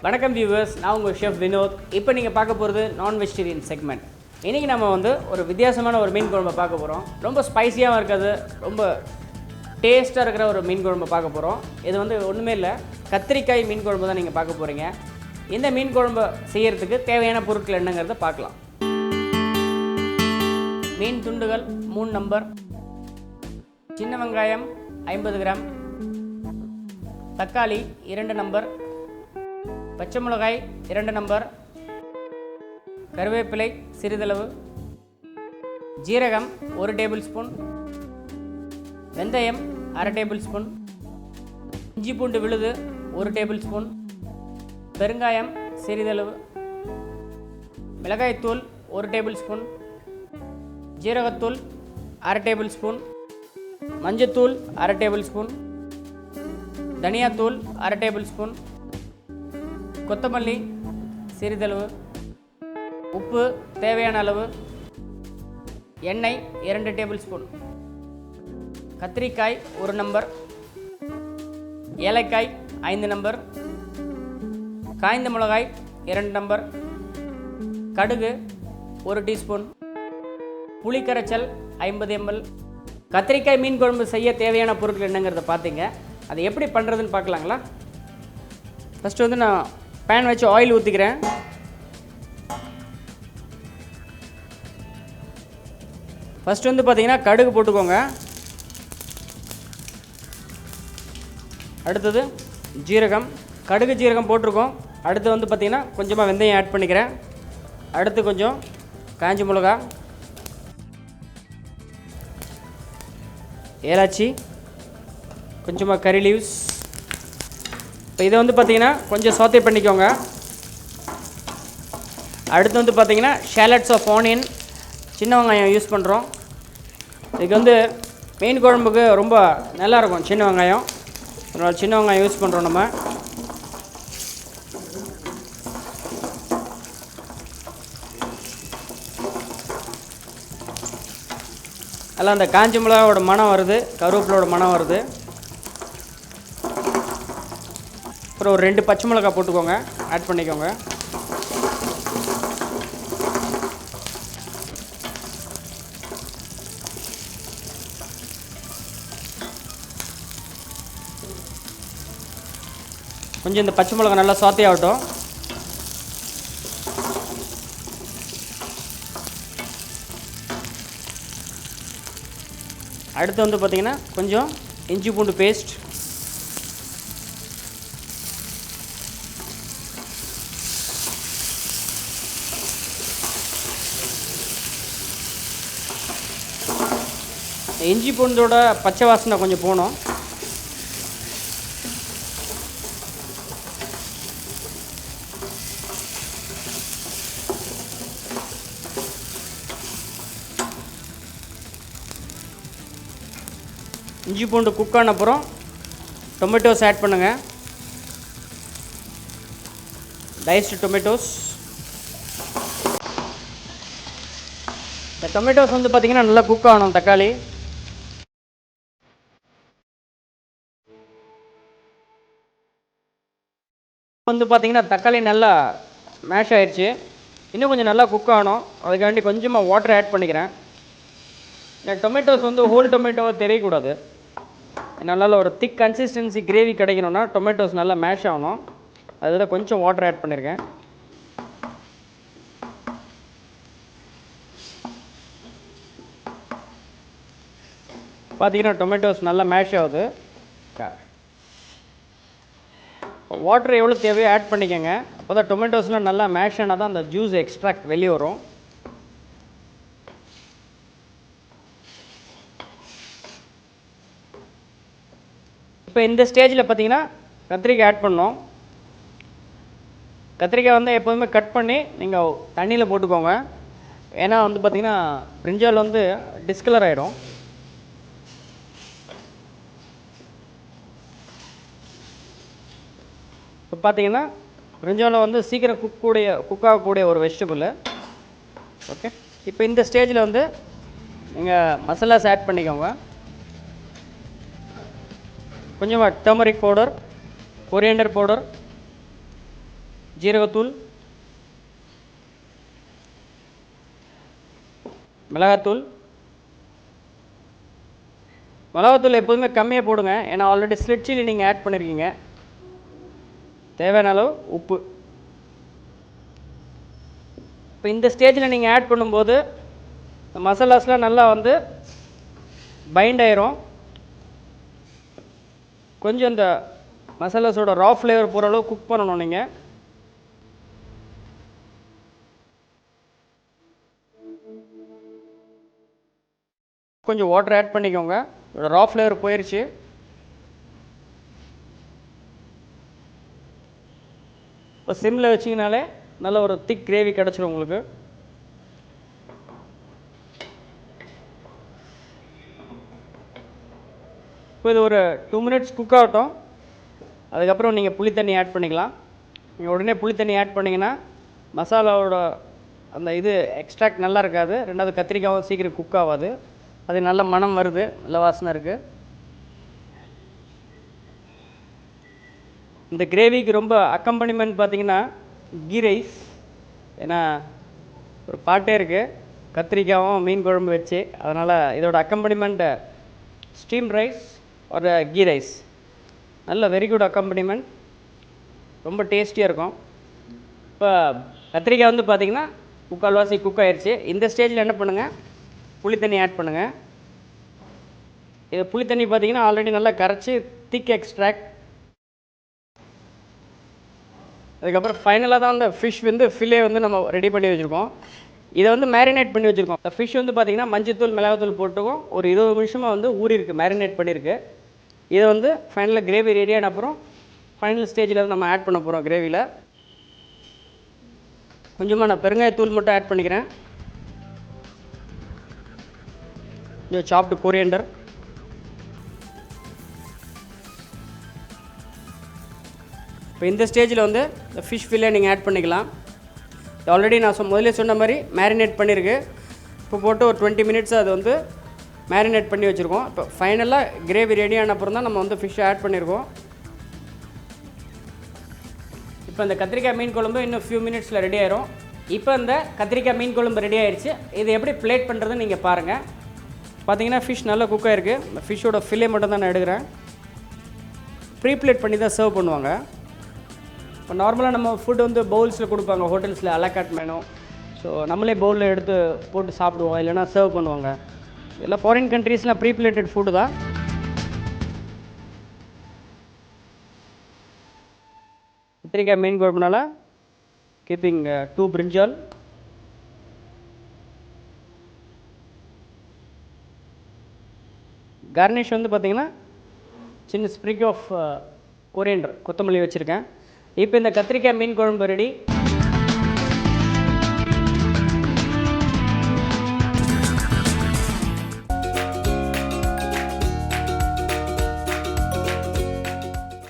வணக்கம் வியூவர்ஸ், நான் உங்கள் ஷெஃப் வினோத். இப்போ நீங்கள் பார்க்க போகிறது நான் வெஜிடேரியன் செக்மெண்ட். இன்றைக்கி நம்ம வந்து ஒரு வித்தியாசமான ஒரு மீன் குழம்பை பார்க்க போகிறோம். ரொம்ப ஸ்பைஸியாகவும் இருக்காது, ரொம்ப டேஸ்ட்டாக இருக்கிற ஒரு மீன் குழம்பை பார்க்க போகிறோம். இது வந்து ஒன்றுமே இல்லை, கத்திரிக்காய் மீன் குழம்பு தான் நீங்கள் பார்க்க போகிறீங்க. இந்த மீன் குழம்பை செய்கிறதுக்கு தேவையான பொருட்கள் என்னங்கிறத பார்க்கலாம். மீன் துண்டுகள் 3 நம்பர், சின்ன வெங்காயம் 50 கிராம், தக்காளி 2 நம்பர், பச்சை மிளகாய் 2 நம்பர், கருவேப்பிலை சிறிதளவு, ஜீரகம் 1 டேபிள் ஸ்பூன், வெந்தயம் 1/2 டேபிள் ஸ்பூன், இஞ்சி பூண்டு விழுது 1 டேபிள் ஸ்பூன், பெருங்காயம் சிறிதளவு, மிளகாய்த்தூள் 1 டேபிள் ஸ்பூன், ஜீரகத்தூள் 1/2 டேபிள் ஸ்பூன், மஞ்சத்தூள் 1/2 டேபிள் ஸ்பூன், தனியாத்தூள் 1/2 டேபிள் ஸ்பூன், கொத்தமல்லி சிறிதளவு, உப்பு தேவையான அளவு, எண்ணெய் 2 டேபிள் ஸ்பூன், கத்திரிக்காய் 1 நம்பர், ஏலக்காய் 5 நம்பர், காய்ந்த மிளகாய் 2 நம்பர், கடுகு 1 டீஸ்பூன், புளி கரைச்சல் 50 ml. கத்திரிக்காய் மீன் குழம்பு செய்ய தேவையான பொருட்கள் என்னங்கிறத பார்த்தீங்க. அதை எப்படி பண்ணுறதுன்னு பார்க்கலாங்களா? ஃபஸ்ட்டு வந்து நான் பேன் வச்சு ஆயில் ஊற்றிக்கிறேன். ஃபஸ்ட்டு வந்து பார்த்திங்கன்னா கடுகு போட்டுக்கோங்க. அடுத்தது ஜீரகம், கடுகு ஜீரகம் போட்டிருக்கோம். அடுத்து வந்து பார்த்திங்கன்னா கொஞ்சமாக வெந்தயம் ஆட் பண்ணிக்கிறேன். அடுத்து கொஞ்சம் காஞ்ச மிளகா, ஏலாச்சி, கொஞ்சமாக கறி லீவ்ஸ். இப்போ இதை வந்து பார்த்திங்கன்னா கொஞ்சம் சாத்தே பண்ணிக்கோங்க. அடுத்து வந்து பார்த்திங்கன்னா ஷேலட்ஸ் ஆஃப் ஆனியன், சின்ன வெங்காயம் யூஸ் பண்ணுறோம். இதுக்கு வந்து மீன் குழம்புக்கு ரொம்ப நல்லாயிருக்கும் சின்ன வெங்காயம், அதனால் சின்ன வெங்காயம் யூஸ் பண்ணுறோம் நம்ம. எல்லாம் அந்த காஞ்ச மிளகாவோட மனம் வருது, கருவேப்பிலோட மனம் வருது. அப்புறம் ஒரு 2 பச்சை மிளகாய் போட்டுக்கோங்க, ஆட் பண்ணிக்கோங்க. கொஞ்சம் இந்த பச்சை மிளகாய் நல்லா சாத்தே ஆகட்டும். அடுத்து வந்து பார்த்திங்கன்னா கொஞ்சம் இஞ்சி பூண்டு பேஸ்ட், இஞ்சி பூண்டோட பச்சை வாசனை கொஞ்சம் போகணும். இஞ்சி பூண்டு குக் ஆன அப்புறம் டொமேட்டோஸ் ஆட் பண்ணுங்கள். Diced tomatoes. இந்த டொமேட்டோஸ் வந்து பார்த்திங்கன்னா நல்லா குக் ஆகணும். தக்காளி வந்து பார்த்திங்கன்னா தக்காளி நல்லா மேஷ் ஆயிடுச்சு. இன்னும் கொஞ்சம் நல்லா குக் ஆகணும், அதுக்காண்டி கொஞ்சமாக வாட்டர் ஆட் பண்ணிக்கிறேன். இந்த டொமேட்டோஸ் வந்து ஹோல் டொமேட்டோவை தெரியக்கூடாது. நல்லா ஒரு திக் கன்சிஸ்டன்சி கிரேவி கிடைக்கணும்னா டொமேட்டோஸ் நல்லா மேஷ் ஆகணும். அதில் கொஞ்சம் வாட்டர் ஆட் பண்ணியிருக்கேன். பார்த்தீங்கன்னா டொமேட்டோஸ் நல்லா மேஷ் ஆகுது. வாட்டர் எவ்வளோ தேவையோ ஆட் பண்ணிக்கோங்க. அப்போ தான் டொமேட்டோஸ்லாம் நல்லா மேஷ் ஆனால் தான் அந்த ஜூஸ் எக்ஸ்ட்ராக்ட் வெளியே வரும். இப்போ இந்த ஸ்டேஜில் பார்த்தீங்கன்னா கத்திரிக்காய் ஆட் பண்ணோம். கத்திரிக்காய் வந்து எப்போதுமே கட் பண்ணி நீங்கள் தண்ணியில் போட்டுக்கோங்க. ஏன்னா வந்து பார்த்திங்கன்னா பிரிஞ்சால் வந்து டிஸ்கலர் ஆகிடும். இப்போ பார்த்தீங்கன்னா பிரிஞ்சால் வந்து சீக்கிரம் குக் ஆகக்கூடிய ஒரு வெஜிடபிள். ஓகே, இப்போ இந்த ஸ்டேஜில் வந்து நீங்கள் மசாலாஸ் ஆட் பண்ணிக்கோங்க. கொஞ்சமாக டர்மரிக் பவுடர், கொரியாண்டர் பவுடர், ஜீரகத்தூள், மிளகாத்தூள். மிளகாத்தூள் எப்போதுமே கம்மியாக போடுங்க, ஏன்னா ஆல்ரெடி ஸ்ப்ளிட் சில்லி நீங்கள் ஆட் பண்ணியிருக்கீங்க. தேவையான அளவு உப்பு. இப்போ இந்த ஸ்டேஜில் நீங்கள் ஆட் பண்ணும்போது மசாலாஸ்லாம் நல்லா வந்து பைண்ட் ஆயிரும். கொஞ்சம் இந்த மசாலாஸோட ரா ஃப்ளேவர் போகிற அளவு குக் பண்ணணும் நீங்கள். கொஞ்சம் வாட்டர் ஆட் பண்ணிக்கோங்க. இதோட ரா ஃப்ளேவர் போயிடுச்சு. இப்போ சிம்மில் வச்சிங்கனாலே நல்ல ஒரு திக் கிரேவி கிடச்சிடும் உங்களுக்கு. இப்போ இது ஒரு 2 மினிட்ஸ் குக் ஆகட்டும். அதுக்கப்புறம் நீங்கள் புளி தண்ணி ஆட் பண்ணிக்கலாம். நீங்கள் உடனே புளி தண்ணி ஆட் பண்ணிங்கன்னா மசாலாவோட அந்த இது எக்ஸ்ட்ராக்ட் நல்லா இருக்காது. ரெண்டாவது கத்திரிக்காயும் சீக்கிரம் குக் ஆகாது. அது நல்ல மனம் வருது, நல்ல வாசனை இருக்குது. இந்த கிரேவிக்கு ரொம்ப அக்கம்பனிமெண்ட் பார்த்தீங்கன்னா கீ ரைஸ். ஏன்னா ஒரு பாட்டே இருக்குது, கத்திரிக்காயும் மீன் குழம்பு வச்சு. அதனால் இதோட அக்கம்பனிமெண்ட் ஸ்டீம் ரைஸ் ஒரு கீ ரைஸ். நல்ல வெரி குட் அக்கம்பனிமெண்ட், ரொம்ப டேஸ்டியாக இருக்கும். இப்போ கத்திரிக்காய் வந்து பார்த்திங்கன்னா முக்கால்வாசி குக் ஆயிடுச்சு. இந்த ஸ்டேஜில் என்ன பண்ணுங்கள், புளி தண்ணி ஆட் பண்ணுங்கள். இது புளி தண்ணி பார்த்திங்கன்னா ஆல்ரெடி நல்லா கரைச்சி திக் எக்ஸ்ட்ராக்ட். அதுக்கப்புறம் ஃபைனலாக தான் அந்த ஃபிஷ் வந்து ஃபில்லே வந்து நம்ம ரெடி பண்ணி வச்சுருக்கோம். இதை வந்து மேரினேட் பண்ணி வச்சுருக்கோம். இந்த ஃபிஷ் வந்து பார்த்திங்கன்னா மஞ்சத்தூள் மிளகாத்தூள் போட்டுக்கும் ஒரு 20 நிமிஷமாக வந்து ஊறிருக்கு, மேரினேட் பண்ணியிருக்கு. இதை வந்து ஃபைனலாக கிரேவி ரெடியான அப்புறம் ஃபைனல் ஸ்டேஜில் வந்து நம்ம ஆட் பண்ண போகிறோம். கிரேவியில் கொஞ்சமாக நான் பெருங்காயத்தூள் மட்டும் ஆட் பண்ணிக்கிறேன். கொஞ்சம் சாப்டு கொரியண்டர். இப்போ இந்த ஸ்டேஜில் வந்து இந்த ஃபிஷ் ஃபில்லே நீங்கள் ஆட் பண்ணிக்கலாம். ஆல்ரெடி நான் முதல்ல சொன்ன மாதிரி மேரினேட் பண்ணியிருக்கு. இப்போ போட்டு ஒரு 20 மினிட்ஸ் அது வந்து மேரினேட் பண்ணி வச்சுருக்கோம். இப்போ ஃபைனலாக கிரேவி ரெடியான அப்புறம் தான் நம்ம வந்து ஃபிஷ்ஷை ஆட் பண்ணியிருக்கோம். இப்போ இந்த கத்திரிக்காய் மீன் குழம்பு இன்னும் ஃபியூ மினிட்ஸில் ரெடி ஆயிரும். இப்போ இந்த கத்திரிக்காய் மீன் குழம்பு ரெடி ஆயிடுச்சு. இது எப்படி பிளேட் பண்ணுறதுன்னு நீங்கள் பாருங்கள். பார்த்தீங்கன்னா ஃபிஷ் நல்லா குக் ஆகிருக்கு. இந்த ஃபிஷ்ஷோட ஃபில்லே மட்டும் தான் நான் எடுக்கிறேன். ப்ரீ பிளேட் பண்ணி தான் சர்வ் பண்ணுவாங்க. இப்போ நார்மலாக நம்ம ஃபுட் வந்து பவுல்ஸில் கொடுப்பாங்க ஹோட்டல்ஸில், அலகாட் மெனு. ஸோ நம்மளே பவுலில் எடுத்து போட்டு சாப்பிடுவோம், இல்லைனா சர்வ் பண்ணுவாங்க. எல்லாம் ஃபாரின் கண்ட்ரீஸ்லாம் ப்ரீ பிளேட்டட் ஃபுட்டு தான். கத்திரிக்காய் மீன் குழம்புனால கீப்பிங் 2 பிரிஞ்சால். கார்னிஷ் வந்து பார்த்திங்கன்னா சின்ன ஸ்ப்ரிக் ஆஃப் கொரியண்டர், கொத்தமல்லி வச்சுருக்கேன். இப்போ இந்த கத்திரிக்காய் மீன் குழம்பு ரெடி.